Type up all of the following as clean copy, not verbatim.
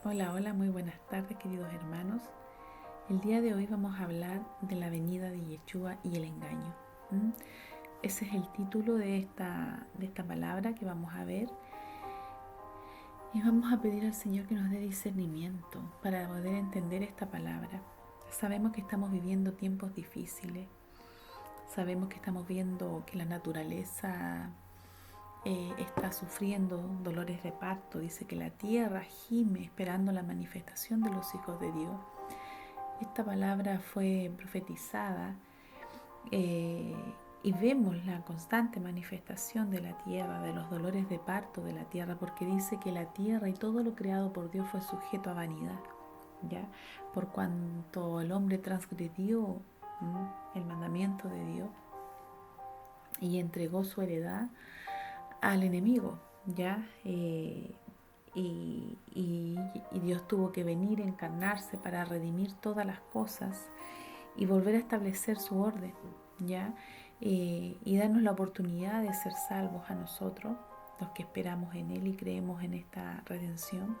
Hola, hola, muy buenas tardes queridos hermanos. El día de hoy vamos a hablar de la venida de Yeshua y el engaño. ¿Mm? Ese es el título de esta palabra que vamos a ver y vamos a pedir al Señor que nos dé discernimiento para poder entender esta palabra. Sabemos que estamos viviendo tiempos difíciles, sabemos que estamos viendo que la naturaleza está sufriendo dolores de parto, dice que la tierra gime esperando la manifestación de los hijos de Dios. Esta palabra fue profetizada eh, y vemos la constante manifestación de la tierra, de los dolores de parto de la tierra, porque dice que la tierra y todo lo creado por Dios fue sujeto a vanidad, ¿ya? Por cuanto el hombre transgredió el mandamiento de Dios y entregó su heredad al enemigo, ¿ya? Y Dios tuvo que venir a encarnarse para redimir todas las cosas y volver a establecer su orden, ¿ya? Y darnos la oportunidad de ser salvos a nosotros, los que esperamos en Él y creemos en esta redención,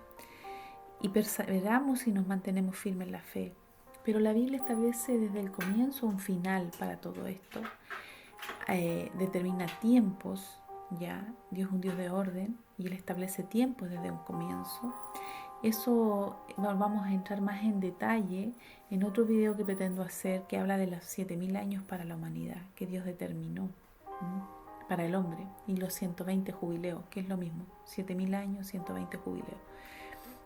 y perseveramos y nos mantenemos firmes en la fe. Pero la Biblia establece desde el comienzo un final para todo esto, determina tiempos, ¿ya? Dios es un Dios de orden y Él establece tiempos desde un comienzo. Eso vamos a entrar más en detalle en otro video que pretendo hacer que habla de los 7000 años para la humanidad que Dios determinó para el hombre y los 120 jubileos, que es lo mismo, 7000 años, 120 jubileos.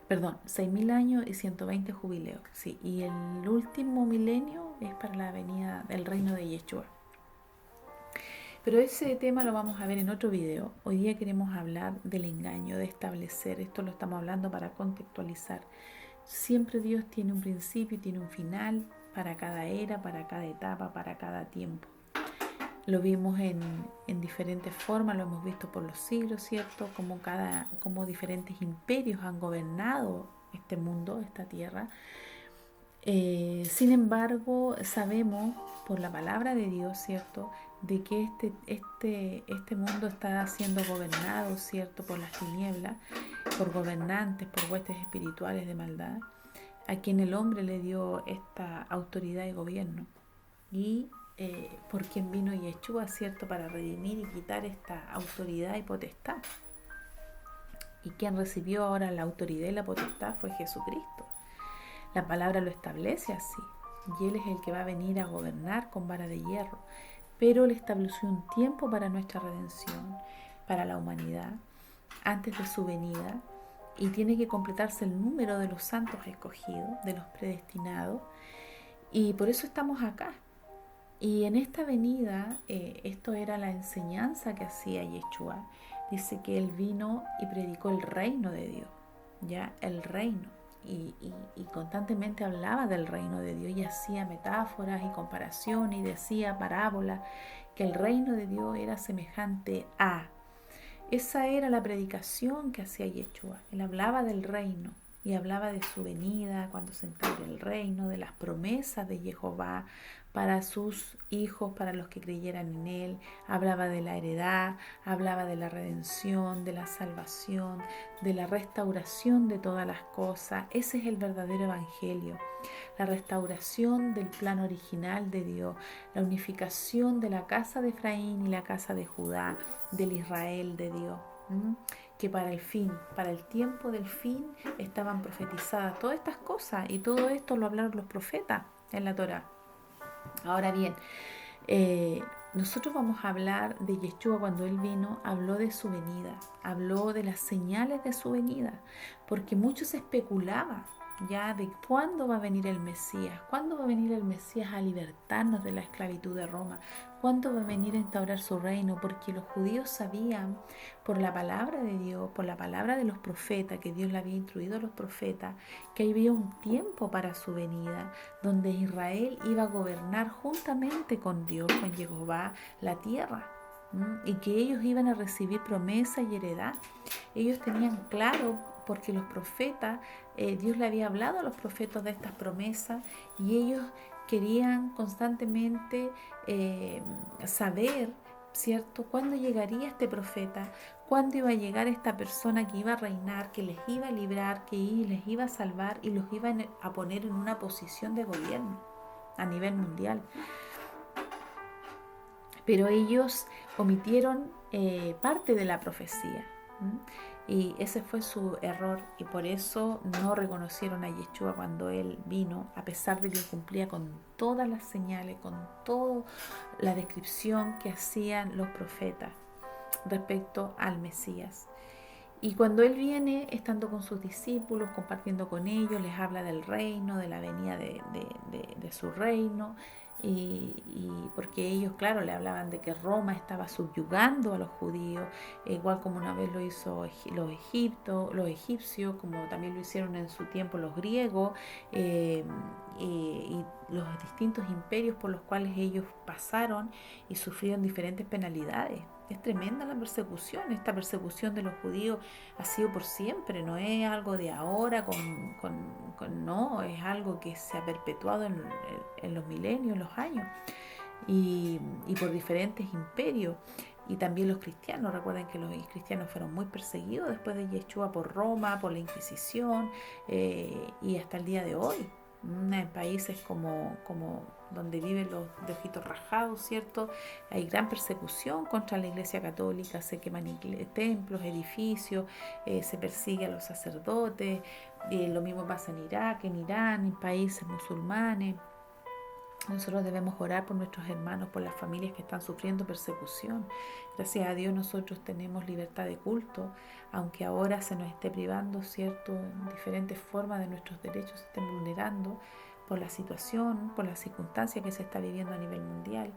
Perdón, 6000 años y 120 jubileos. Sí, y el último milenio es para la venida del reino de Yeshua. Pero ese tema lo vamos a ver en otro video. Hoy día queremos hablar del engaño, de establecer. Esto lo estamos hablando para contextualizar. Siempre Dios tiene un principio y tiene un final para cada era, para cada etapa, para cada tiempo. Lo vimos en diferentes formas, lo hemos visto por los siglos, ¿cierto? Como diferentes imperios han gobernado este mundo, esta tierra. Sin embargo, sabemos por la palabra de Dios, ¿cierto?, de que este mundo está siendo gobernado, ¿cierto?, por las tinieblas, por gobernantes, por huestes espirituales de maldad, a quien el hombre le dio esta autoridad y gobierno. Y por quien vino Yeshua, ¿cierto?, para redimir y quitar esta autoridad y potestad. Y quien recibió ahora la autoridad y la potestad fue Jesucristo. La palabra lo establece así, y Él es el que va a venir a gobernar con vara de hierro. Pero Él estableció un tiempo para nuestra redención, para la humanidad, antes de su venida, y tiene que completarse el número de los santos escogidos, de los predestinados, y por eso estamos acá. Y en esta venida, esto era la enseñanza que hacía Yeshua. Dice que Él vino y predicó el reino de Dios, ya el reino. Y constantemente hablaba del reino de Dios y hacía metáforas y comparaciones y decía parábolas que el reino de Dios era semejante a. Esa era la predicación que hacía Yeshua. Él hablaba del reino y hablaba de su venida, cuando se entregue el reino, de las promesas de Jehová para sus hijos, para los que creyeran en Él. Hablaba de la heredad, hablaba de la redención, de la salvación, de la restauración de todas las cosas. Ese es el verdadero evangelio. La restauración del plan original de Dios, la unificación de la casa de Efraín y la casa de Judá, del Israel de Dios, que para el fin, para el tiempo del fin, estaban profetizadas todas estas cosas y todo esto lo hablaron los profetas en la Torá. Ahora bien, nosotros vamos a hablar de Yeshua cuando Él vino, habló de su venida, habló de las señales de su venida, porque muchos especulaban ya de cuándo va a venir el Mesías, cuándo va a venir el Mesías a libertarnos de la esclavitud de Roma, cuándo va a venir a instaurar su reino, porque los judíos sabían por la palabra de Dios, por la palabra de los profetas, que Dios le había instruido a los profetas, que había un tiempo para su venida, donde Israel iba a gobernar juntamente con Dios, con Jehová, la tierra, y que ellos iban a recibir promesa y heredad. Ellos tenían claro, porque los profetas, Dios le había hablado a los profetas de estas promesas, y ellos querían constantemente saber ¿cierto? ¿Cuándo llegaría este profeta? ¿Cuándo iba a llegar esta persona que iba a reinar, que les iba a librar, que les iba a salvar y los iba a poner en una posición de gobierno a nivel mundial? Pero ellos omitieron parte de la profecía. Y ese fue su error, y por eso no reconocieron a Yeshua cuando él vino, a pesar de que cumplía con todas las señales, con toda la descripción que hacían los profetas respecto al Mesías. Y cuando él viene, estando con sus discípulos, compartiendo con ellos, les habla del reino, de la venida de su reino, y porque ellos, claro, le hablaban de que Roma estaba subyugando a los judíos, igual como una vez lo hizo los egipcios, como también lo hicieron en su tiempo los griegos, y los distintos imperios por los cuales ellos pasaron y sufrieron diferentes penalidades. Es tremenda la persecución. Esta persecución de los judíos ha sido por siempre, no es algo de ahora, no, es algo que se ha perpetuado en los milenios, en los años, y por diferentes imperios. Y también los cristianos, recuerden que los cristianos fueron muy perseguidos después de Yeshua por Roma, por la Inquisición, y hasta el día de hoy. En países como donde viven los de ojitos rajados, ¿cierto? Hay gran persecución contra la Iglesia Católica, se queman templos, edificios, se persigue a los sacerdotes, lo mismo pasa en Irak, en Irán, en países musulmanes. Nosotros debemos orar por nuestros hermanos, por las familias que están sufriendo persecución. Gracias a Dios nosotros tenemos libertad de culto, aunque ahora se nos esté privando, ¿cierto? En diferentes formas de nuestros derechos se estén vulnerando por la situación, por las circunstancias que se está viviendo a nivel mundial.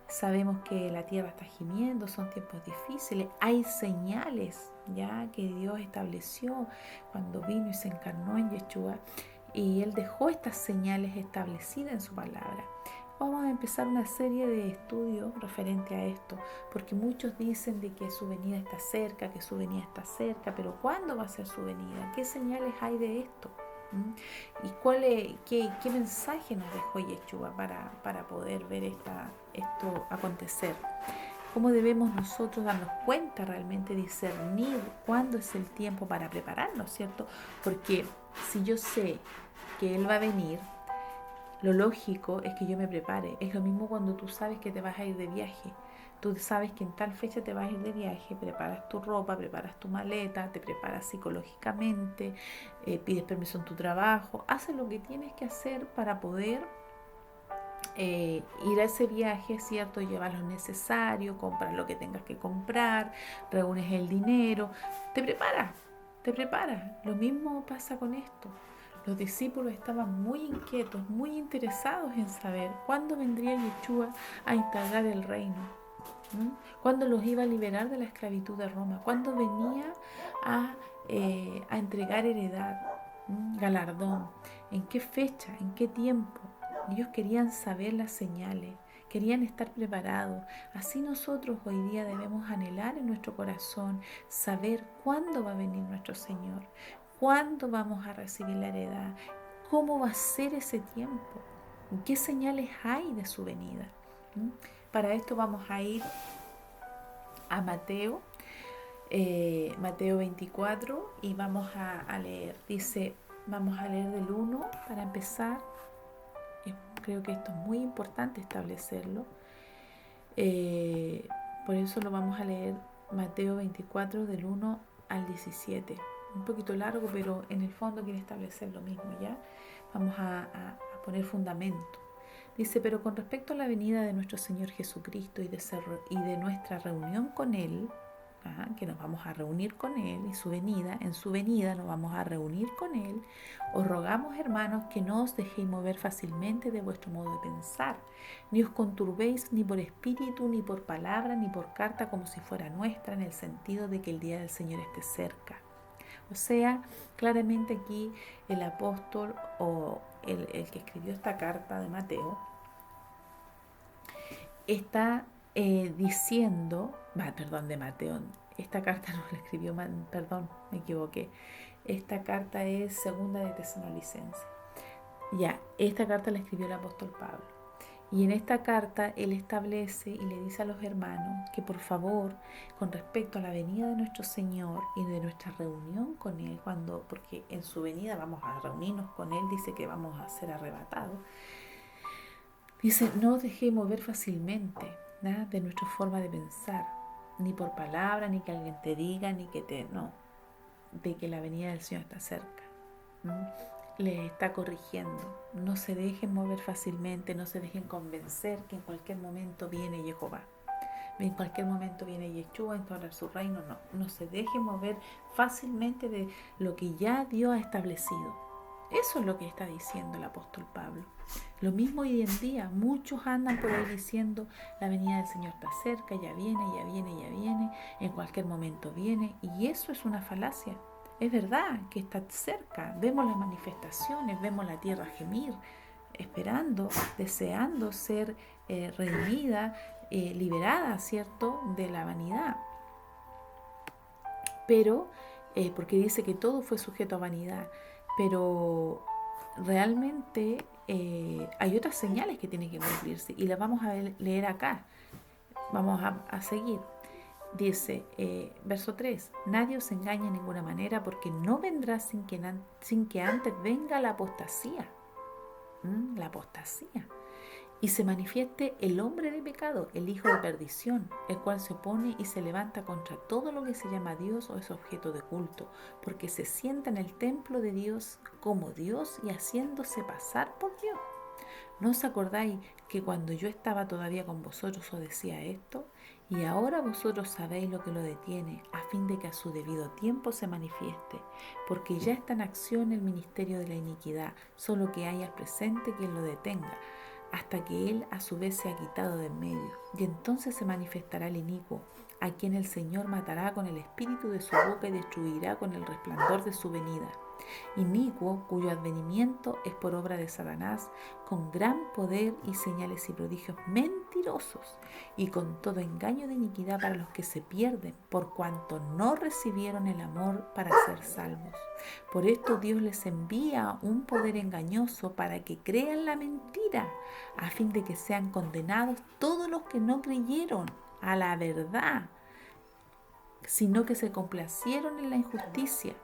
Sabemos que la tierra está gimiendo, son tiempos difíciles, hay señales ya que Dios estableció cuando vino y se encarnó en Yeshua, y Él dejó estas señales establecidas en su palabra. Vamos a empezar una serie de estudios referente a esto, porque muchos dicen de que su venida está cerca, que su venida está cerca, pero ¿cuándo va a ser su venida? ¿Qué señales hay de esto? ¿Y qué mensaje nos dejó Yeshua para poder ver esto acontecer? ¿Cómo debemos nosotros darnos cuenta realmente, discernir cuándo es el tiempo para prepararnos, ¿cierto? Porque si yo sé que Él va a venir, lo lógico es que yo me prepare. Es lo mismo cuando tú sabes que te vas a ir de viaje. Tú sabes que en tal fecha te vas a ir de viaje, preparas tu ropa, preparas tu maleta, te preparas psicológicamente, pides permiso en tu trabajo, haces lo que tienes que hacer para poder ir a ese viaje, ¿cierto? Llevar lo necesario, comprar lo que tengas que comprar, reúnes el dinero, te preparas. Lo mismo pasa con esto. Los discípulos estaban muy inquietos, muy interesados en saber cuándo vendría Yeshua a instalar el reino, cuándo los iba a liberar de la esclavitud de Roma, cuándo venía a entregar heredad, galardón, en qué fecha, en qué tiempo. Ellos querían saber las señales, querían estar preparados. Así nosotros hoy día debemos anhelar en nuestro corazón saber cuándo va a venir nuestro Señor, cuándo vamos a recibir la heredad, cómo va a ser ese tiempo, qué señales hay de su venida. Para esto vamos a ir a Mateo 24, y vamos a leer. Dice, vamos a leer del 1 para empezar. Creo que esto es muy importante establecerlo. Por eso lo vamos a leer, Mateo 24 del 1 al 17. Un poquito largo, pero en el fondo quiere establecer lo mismo, ¿ya? Vamos a poner fundamento. Dice, pero con respecto a la venida de nuestro Señor Jesucristo y de nuestra reunión con Él, que nos vamos a reunir con Él, y en su venida nos vamos a reunir con Él, os rogamos, hermanos, que no os dejéis mover fácilmente de vuestro modo de pensar, ni os conturbéis ni por espíritu, ni por palabra, ni por carta como si fuera nuestra, en el sentido de que el día del Señor esté cerca. O sea, claramente aquí el apóstol o el que escribió esta carta de Mateo está diciendo, de Mateo, esta carta no la escribió, perdón, me equivoqué, esta carta es segunda de Tesalonicenses. Ya, esta carta la escribió el apóstol Pablo. Y en esta carta él establece y le dice a los hermanos que por favor, con respecto a la venida de nuestro Señor y de nuestra reunión con Él, porque en su venida vamos a reunirnos con Él, dice que vamos a ser arrebatados, dice, no os dejéis mover fácilmente, ¿no?, de nuestra forma de pensar, ni por palabra, ni que alguien te diga, no, de que la venida del Señor está cerca. Les está corrigiendo. No se dejen mover fácilmente, no se dejen convencer que en cualquier momento viene Jehová, en cualquier momento viene Yeshua a instaurar su reino. No se dejen mover fácilmente de lo que ya Dios ha establecido. Eso es lo que está diciendo el apóstol Pablo. Lo mismo hoy en día, muchos andan por ahí diciendo la venida del Señor está cerca, ya viene, ya viene, ya viene, en cualquier momento viene, y eso es una falacia. Es verdad que está cerca, vemos las manifestaciones, vemos la tierra gemir, esperando, deseando ser redimida, liberada, ¿cierto?, de la vanidad. Pero, porque dice que todo fue sujeto a vanidad, pero realmente hay otras señales que tienen que cumplirse y las vamos a leer acá. Vamos a seguir. Dice, verso 3, nadie os engañe en ninguna manera, porque no vendrá sin que antes venga la apostasía. La apostasía. Y se manifieste el hombre de pecado, el hijo de perdición, el cual se opone y se levanta contra todo lo que se llama Dios o es objeto de culto, porque se sienta en el templo de Dios como Dios y haciéndose pasar por Dios. ¿No os acordáis que cuando yo estaba todavía con vosotros os decía esto? Y ahora vosotros sabéis lo que lo detiene, a fin de que a su debido tiempo se manifieste, porque ya está en acción el ministerio de la iniquidad, solo que haya al presente quien lo detenga, hasta que él a su vez se ha quitado de en medio. Y entonces se manifestará el inicuo, a quien el Señor matará con el espíritu de su boca y destruirá con el resplandor de su venida. Inicuo, cuyo advenimiento es por obra de Satanás, con gran poder y señales y prodigios mentirosos, y con todo engaño de iniquidad para los que se pierden, por cuanto no recibieron el amor para ser salvos. Por esto Dios les envía un poder engañoso para que crean la mentira, a fin de que sean condenados todos los que no creyeron a la verdad, sino que se complacieron en la injusticia.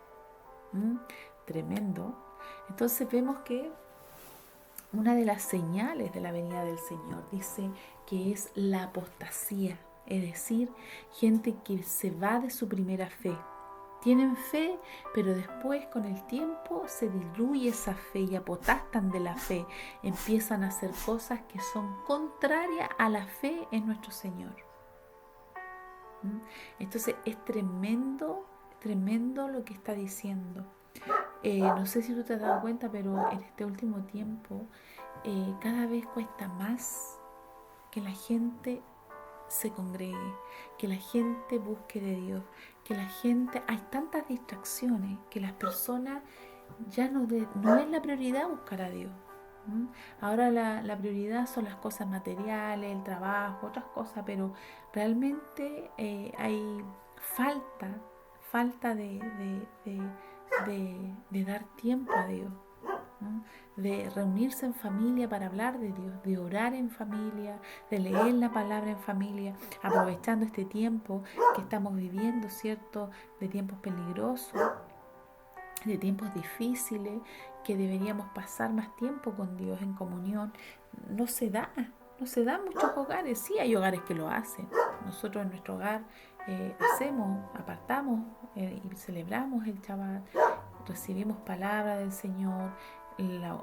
Tremendo. Entonces vemos que una de las señales de la venida del Señor dice que es la apostasía, es decir, gente que se va de su primera fe. Tienen fe, pero después con el tiempo se diluye esa fe y apostan de la fe, empiezan a hacer cosas que son contrarias a la fe en nuestro Señor. Entonces es tremendo, tremendo lo que está diciendo. No sé si tú te has dado cuenta, pero en este último tiempo cada vez cuesta más que la gente se congregue, que la gente busque de Dios, que la gente, hay tantas distracciones que las personas ya no es la prioridad buscar a Dios. Ahora la prioridad son las cosas materiales, el trabajo, otras cosas, pero realmente hay falta de dar tiempo a Dios, ¿no?, de reunirse en familia para hablar de Dios, de orar en familia, de leer la palabra en familia, aprovechando este tiempo que estamos viviendo, ¿cierto?, de tiempos peligrosos, de tiempos difíciles, que deberíamos pasar más tiempo con Dios en comunión. No se da en muchos hogares. Sí hay hogares que lo hacen. Nosotros en nuestro hogar apartamos y celebramos el Shabbat, recibimos palabra del Señor,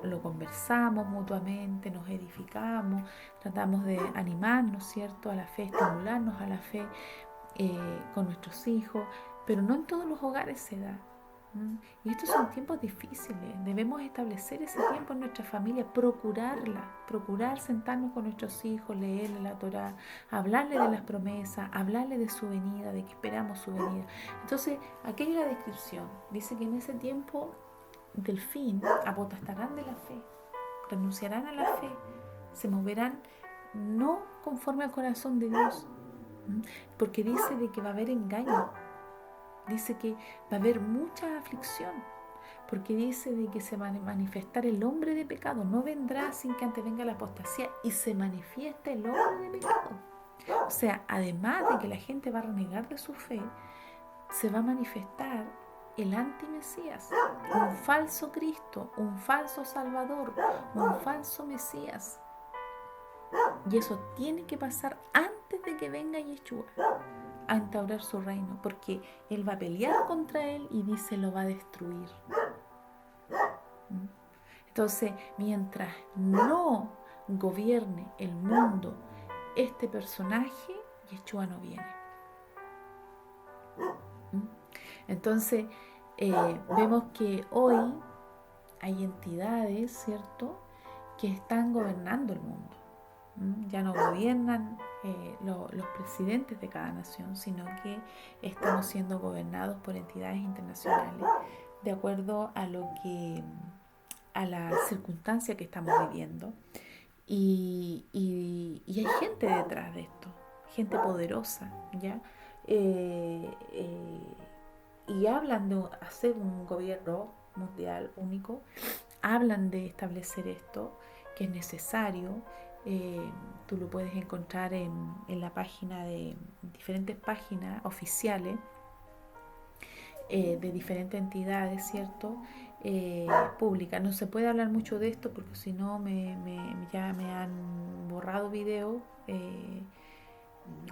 lo conversamos mutuamente, nos edificamos, tratamos de animarnos, ¿cierto?, a la fe, estimularnos a la fe con nuestros hijos, pero no en todos los hogares se da. Y estos son tiempos difíciles, debemos establecer ese tiempo en nuestra familia, procurar sentarnos con nuestros hijos, leerle la Torá, hablarle de las promesas, hablarle de su venida, de que esperamos su venida. Entonces, aquí hay una descripción, dice que en ese tiempo del fin apostatarán de la fe, renunciarán a la fe, se moverán no conforme al corazón de Dios, porque dice de que va a haber engaño. Dice que va a haber mucha aflicción, porque dice de que se va a manifestar el hombre de pecado, no vendrá sin que antes venga la apostasía y se manifiesta el hombre de pecado. O sea, además de que la gente va a renegar de su fe, se va a manifestar el antimesías, un falso Cristo, un falso Salvador, un falso Mesías. Y eso tiene que pasar antes de que venga Yeshua a instaurar su reino, porque Él va a pelear contra él y dice lo va a destruir. Entonces, mientras no gobierne el mundo este personaje, Yeshua no viene. Entonces, vemos que hoy hay entidades, ¿cierto?, que están gobernando el mundo. Ya no gobiernan los presidentes de cada nación, sino que estamos siendo gobernados por entidades internacionales de acuerdo a la circunstancia que estamos viviendo. Y hay gente detrás de esto, gente poderosa, ¿ya? Y hablan de hacer un gobierno mundial único, hablan de establecer esto, que es necesario. Tú lo puedes encontrar en la página de diferentes páginas oficiales de diferentes entidades, ¿cierto? Públicas. No se puede hablar mucho de esto porque si no ya me han borrado videos,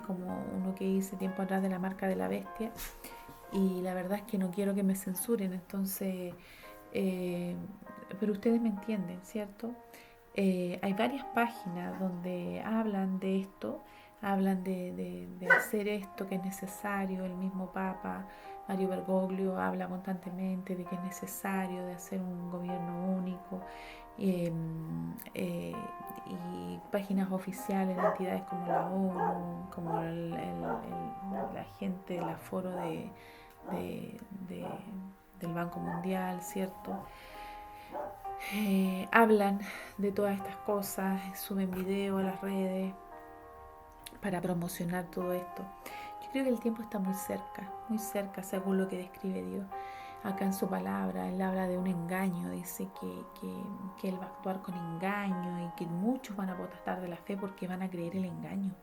como uno que hice tiempo atrás de la marca de la bestia, y la verdad es que no quiero que me censuren, entonces, pero ustedes me entienden, ¿cierto? Hay varias páginas donde hablan de esto, hablan de hacer esto que es necesario. El mismo Papa Mario Bergoglio habla constantemente de que es necesario de hacer un gobierno único, y páginas oficiales de entidades como la ONU, como la gente del aforo del Banco Mundial, ¿cierto? Hablan de todas estas cosas, suben videos a las redes para promocionar todo esto. Yo creo que el tiempo está muy cerca según lo que describe Dios. Acá en su palabra, Él habla de un engaño, dice que Él va a actuar con engaño y que muchos van a apostar de la fe porque van a creer el engaño.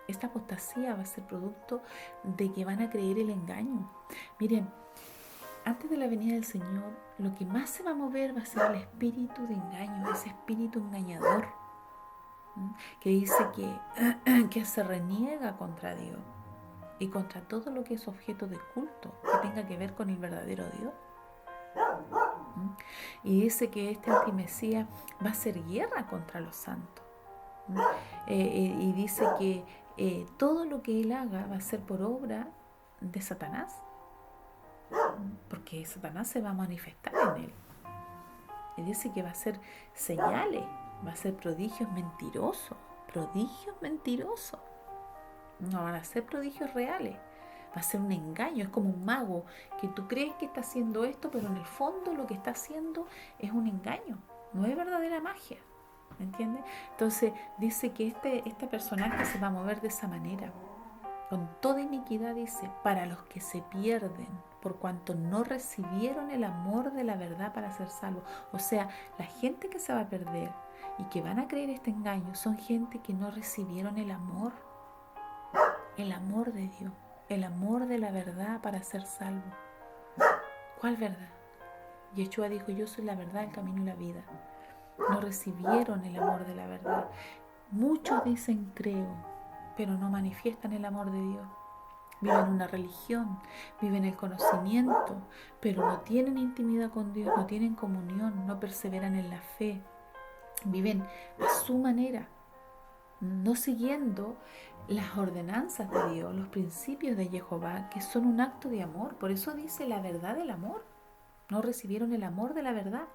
Esta apostasía va a ser producto de que van a creer el engaño. Miren, antes de la venida del Señor, lo que más se va a mover va a ser el espíritu de engaño, ese espíritu engañador, que dice que se reniega contra Dios y contra todo lo que es objeto de culto, que tenga que ver con el verdadero Dios. Y dice que este antimesías va a hacer guerra contra los santos. Y dice que todo lo que él haga va a ser por obra de Satanás, porque Satanás se va a manifestar en él. Y dice que va a ser señales, va a ser prodigios mentirosos. No van a ser prodigios reales, va a ser un engaño. Es como un mago que tú crees que está haciendo esto, pero en el fondo lo que está haciendo es un engaño, no es verdadera magia, ¿me entiendes? Entonces dice que este personaje se va a mover de esa manera, con toda iniquidad, dice, para los que se pierden, por cuanto no recibieron el amor de la verdad para ser salvos. O sea, la gente que se va a perder y que van a creer este engaño son gente que no recibieron el amor de Dios, el amor de la verdad para ser salvo. ¿Cuál verdad? Yeshua dijo, yo soy la verdad, el camino y la vida. No recibieron el amor de la verdad. Muchos dicen creo, pero no manifiestan el amor de Dios. Viven una religión, viven el conocimiento, pero no tienen intimidad con Dios, no tienen comunión, no perseveran en la fe. Viven a su manera, no siguiendo las ordenanzas de Dios, los principios de Jehová, que son un acto de amor. Por eso dice la verdad del amor. No recibieron el amor de la verdad.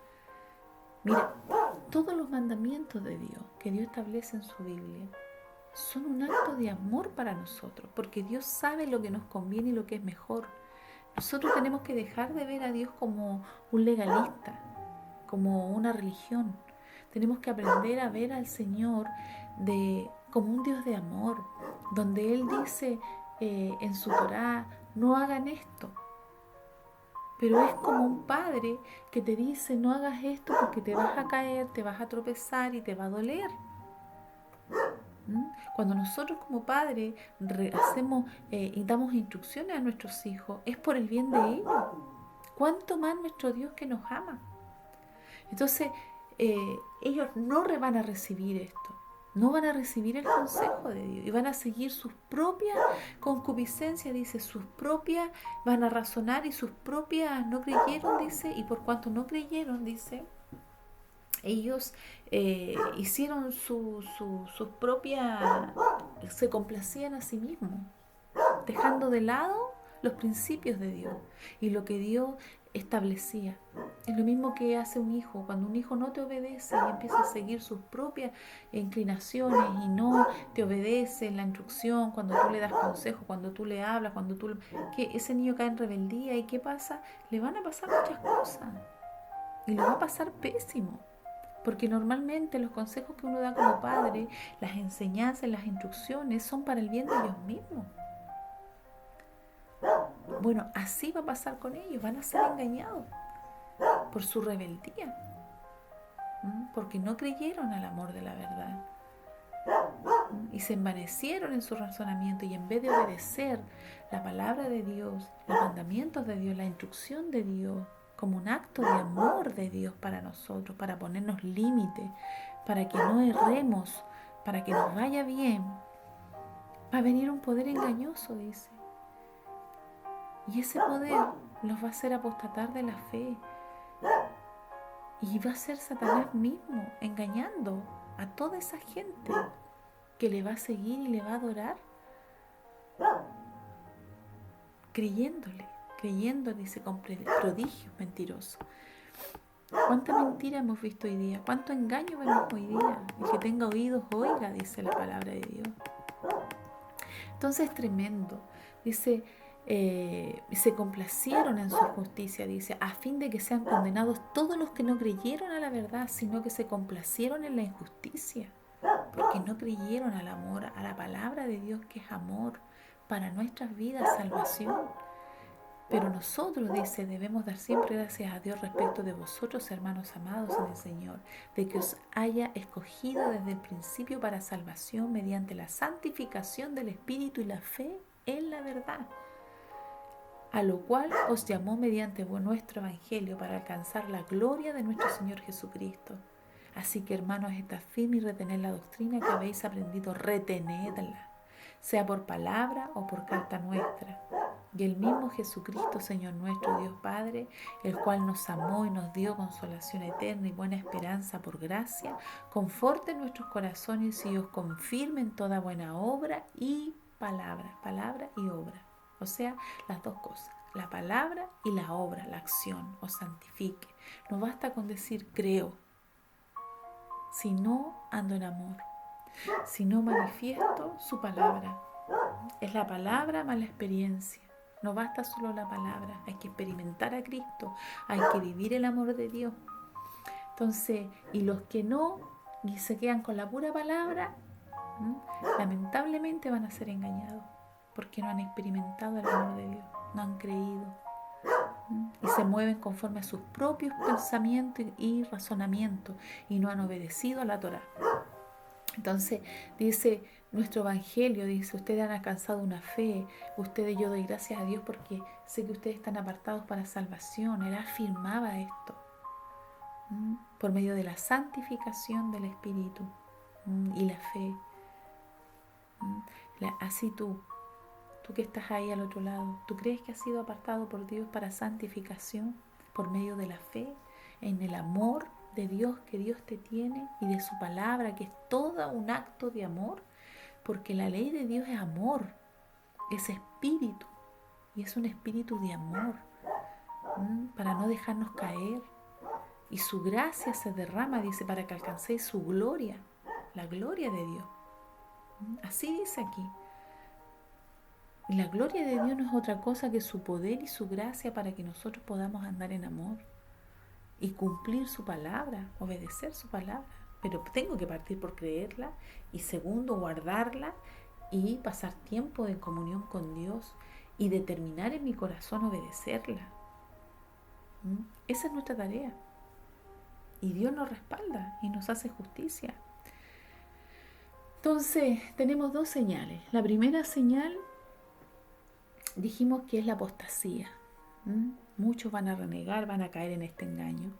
Mira, todos los mandamientos de Dios que Dios establece en su Biblia son un acto de amor para nosotros, porque Dios sabe lo que nos conviene y lo que es mejor. Nosotros tenemos que dejar de ver a Dios como un legalista, como una religión. Tenemos que aprender a ver al Señor como un Dios de amor, donde Él dice en su Torá, no hagan esto. pero es como un padre que te dice no hagas esto porque te vas a caer, te vas a tropezar y te va a doler. Cuando nosotros como padres hacemos y damos instrucciones a nuestros hijos, es por el bien de ellos. ¿Cuánto más nuestro Dios que nos ama? Entonces, ellos no van a recibir esto, no van a recibir el consejo de Dios y van a seguir sus propias concupiscencias, dice, sus propias, van a razonar y sus propias no creyeron, dice, y por cuanto no creyeron, dice, ellos hicieron sus propias, se complacían a sí mismos, dejando de lado los principios de Dios y lo que Dios establecía. Es lo mismo que hace un hijo. Cuando un hijo no te obedece y empieza a seguir sus propias inclinaciones y no te obedece en la instrucción, cuando tú le das consejo, cuando tú le hablas, que ese niño cae en rebeldía. ¿Y qué pasa? Le van a pasar muchas cosas y le va a pasar pésimo. Porque normalmente los consejos que uno da como padre, las enseñanzas, las instrucciones son para el bien de ellos mismos. Bueno, así va a pasar con ellos, van a ser engañados por su rebeldía, porque no creyeron al amor de la verdad y se envanecieron en su razonamiento y en vez de obedecer la palabra de Dios, los mandamientos de Dios, la instrucción de Dios, como un acto de amor de Dios para nosotros, para ponernos límites, para que no erremos, para que nos vaya bien, va a venir un poder engañoso, dice. Y ese poder los va a hacer apostatar de la fe. Y va a ser Satanás mismo engañando a toda esa gente que le va a seguir y le va a adorar, creyéndole, dice, con prodigios mentirosos. ¿Cuánta mentira hemos visto hoy día? ¿Cuánto engaño vemos hoy día? El que tenga oídos, oiga, dice la palabra de Dios. Entonces es tremendo. Dice, se complacieron en su justicia, dice, a fin de que sean condenados todos los que no creyeron a la verdad, sino que se complacieron en la injusticia, porque no creyeron al amor, a la palabra de Dios que es amor para nuestras vidas, salvación. Pero nosotros, dice, debemos dar siempre gracias a Dios respecto de vosotros, hermanos amados en el Señor, de que os haya escogido desde el principio para salvación mediante la santificación del Espíritu y la fe en la verdad, a lo cual os llamó mediante nuestro Evangelio para alcanzar la gloria de nuestro Señor Jesucristo. Así que, hermanos, estad firmes y retened la doctrina que habéis aprendido, retenedla, sea por palabra o por carta nuestra. Y el mismo Jesucristo, Señor nuestro, Dios Padre, el cual nos amó y nos dio consolación eterna y buena esperanza por gracia, conforte nuestros corazones y os confirme en toda buena obra y palabra y obra. O sea, las dos cosas, la palabra y la obra, la acción, os santifique. No basta con decir creo, si no ando en amor, si no manifiesto su palabra. Es la palabra más la experiencia. No basta solo la palabra, hay que experimentar a Cristo, hay que vivir el amor de Dios. Entonces, y los que no y se quedan con la pura palabra, lamentablemente van a ser engañados, porque no han experimentado el amor de Dios, no han creído. Y se mueven conforme a sus propios pensamientos y razonamientos y no han obedecido a la Torá. Entonces dice nuestro Evangelio, dice, ustedes han alcanzado una fe, ustedes, yo doy gracias a Dios porque sé que ustedes están apartados para salvación. Él afirmaba esto por medio de la santificación del Espíritu y la fe. Así tú que estás ahí al otro lado, ¿tú crees que has sido apartado por Dios para santificación por medio de la fe, en el amor de Dios que Dios te tiene y de su palabra, que es todo un acto de amor? Porque la ley de Dios es amor, es espíritu, y es un espíritu de amor, para no dejarnos caer. Y su gracia se derrama, dice, para que alcancéis su gloria, la gloria de Dios. Así dice aquí. Y la gloria de Dios no es otra cosa que su poder y su gracia para que nosotros podamos andar en amor y cumplir su palabra, obedecer su palabra. Pero tengo que partir por creerla y segundo, guardarla y pasar tiempo en comunión con Dios y determinar en mi corazón obedecerla. Esa es nuestra tarea. Y Dios nos respalda y nos hace justicia. Entonces, tenemos dos señales. La primera señal, dijimos que es la apostasía. Muchos van a renegar, van a caer en este engaño.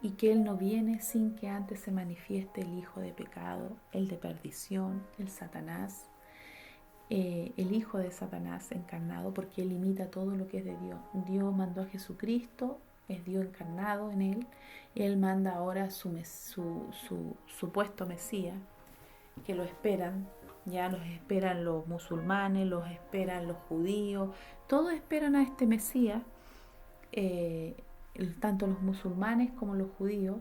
Y que Él no viene sin que antes se manifieste el hijo de pecado, el de perdición, el Satanás, el hijo de Satanás encarnado, porque Él imita todo lo que es de Dios. Dios mandó a Jesucristo, es Dios encarnado en Él. Él manda ahora su supuesto Mesías, que lo esperan, ya los esperan los musulmanes, los esperan los judíos, todos esperan a este Mesías, tanto los musulmanes como los judíos,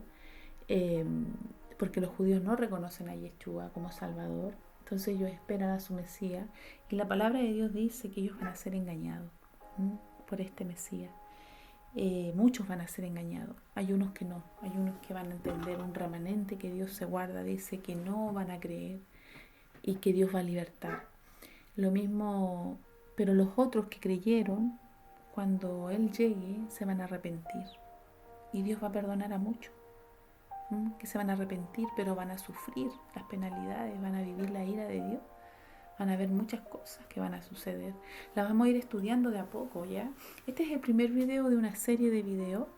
porque los judíos no reconocen a Yeshua como Salvador, entonces ellos esperan a su Mesías, y la palabra de Dios dice que ellos van a ser engañados por este Mesías. Muchos van a ser engañados, hay unos que no, hay unos que van a entender, un remanente que Dios se guarda, dice que no van a creer y que Dios va a libertar. Lo mismo, pero los otros que creyeron, cuando Él llegue, se van a arrepentir y Dios va a perdonar a muchos, que se van a arrepentir, pero van a sufrir las penalidades, van a vivir la ira de Dios. Van a haber muchas cosas que van a suceder. Las vamos a ir estudiando de a poco, ¿ya? Este es el primer video de una serie de videos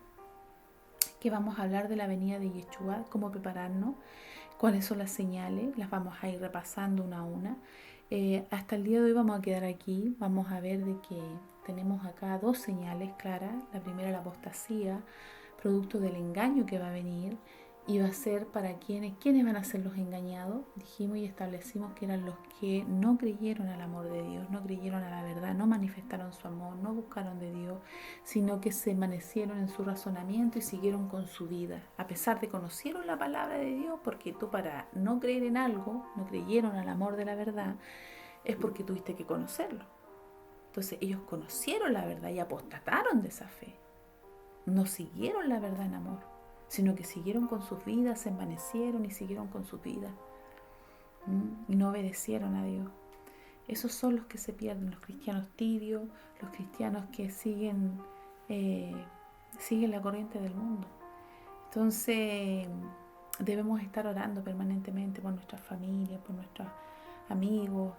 que vamos a hablar de la venida de Yeshua, cómo prepararnos, cuáles son las señales, las vamos a ir repasando una a una. Hasta el día de hoy vamos a quedar aquí, vamos a ver de que tenemos acá dos señales claras. La primera, la apostasía, producto del engaño que va a venir. Y va a ser para quienes van a ser los engañados. Dijimos y establecimos que eran los que no creyeron al amor de Dios, no creyeron a la verdad, no manifestaron su amor, no buscaron de Dios, sino que se envanecieron en su razonamiento y siguieron con su vida. A pesar de conocieron la palabra de Dios, porque tú para no creer en algo, no creyeron al amor de la verdad, es porque tuviste que conocerlo. Entonces ellos conocieron la verdad y apostataron de esa fe. No siguieron la verdad en amor, sino que siguieron con sus vidas, se envanecieron y siguieron con sus vidas. Y no obedecieron a Dios. Esos son los que se pierden, los cristianos tibios, los cristianos que siguen la corriente del mundo. Entonces, debemos estar orando permanentemente por nuestras familias, por nuestros amigos,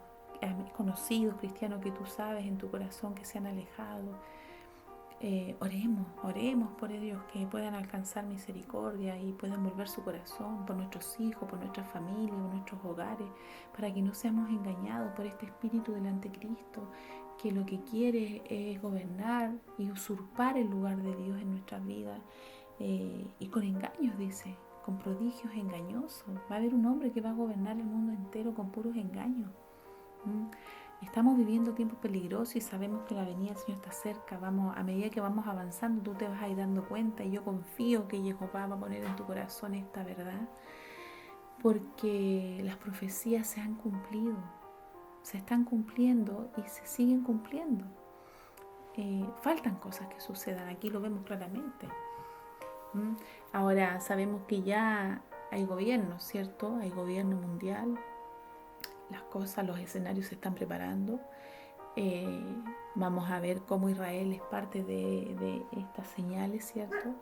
conocidos cristianos que tú sabes en tu corazón que se han alejado. Oremos por ellos, que puedan alcanzar misericordia y puedan volver su corazón por nuestros hijos, por nuestras familias, por nuestros hogares, para que no seamos engañados por este espíritu del anticristo, que lo que quiere es gobernar y usurpar el lugar de Dios en nuestras vidas, y con engaños, dice, con prodigios engañosos. Va a haber un hombre que va a gobernar el mundo entero con puros engaños. Estamos viviendo tiempos peligrosos y sabemos que la venida del Señor está cerca. A medida que vamos avanzando, tú te vas a ir dando cuenta, y yo confío que Jehová va a poner en tu corazón esta verdad, porque las profecías se han cumplido, se están cumpliendo y se siguen cumpliendo. Faltan cosas que sucedan, aquí lo vemos claramente. Ahora sabemos que ya hay gobierno, ¿cierto? Hay gobierno mundial. Las cosas, los escenarios se están preparando. Vamos a ver cómo Israel es parte de estas señales, ¿cierto?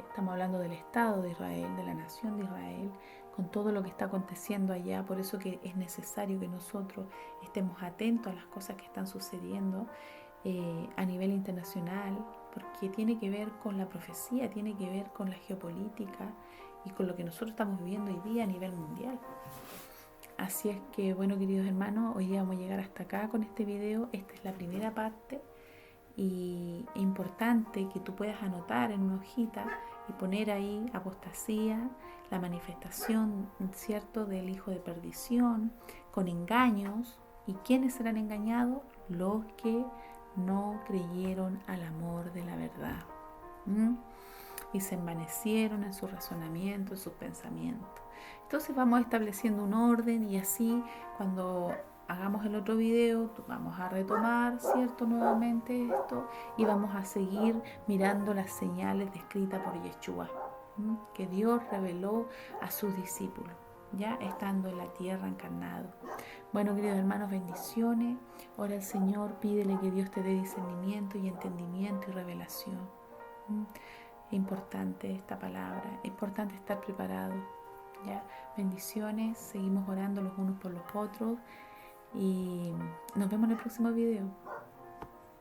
Estamos hablando del Estado de Israel, de la nación de Israel, con todo lo que está aconteciendo allá. Por eso que es necesario que nosotros estemos atentos a las cosas que están sucediendo a nivel internacional, porque tiene que ver con la profecía, tiene que ver con la geopolítica y con lo que nosotros estamos viviendo hoy día a nivel mundial. Así es que, bueno, queridos hermanos, hoy día vamos a llegar hasta acá con este video. Esta es la primera parte, y es importante que tú puedas anotar en una hojita y poner ahí apostasía, la manifestación, ¿cierto?, del hijo de perdición, con engaños. ¿Y quiénes serán engañados? Los que no creyeron al amor de la verdad. Y se envanecieron en su razonamiento, en sus pensamientos. Entonces vamos estableciendo un orden, y así cuando hagamos el otro video vamos a retomar, ¿cierto?, nuevamente esto, y vamos a seguir mirando las señales descritas por Yeshua, que Dios reveló a sus discípulos, ya estando en la tierra encarnado. Bueno, queridos hermanos, bendiciones. Ora al Señor, pídele que Dios te dé discernimiento y entendimiento y revelación. Importante esta palabra, importante estar preparado. ¿Ya? Bendiciones, seguimos orando los unos por los otros y nos vemos en el próximo video.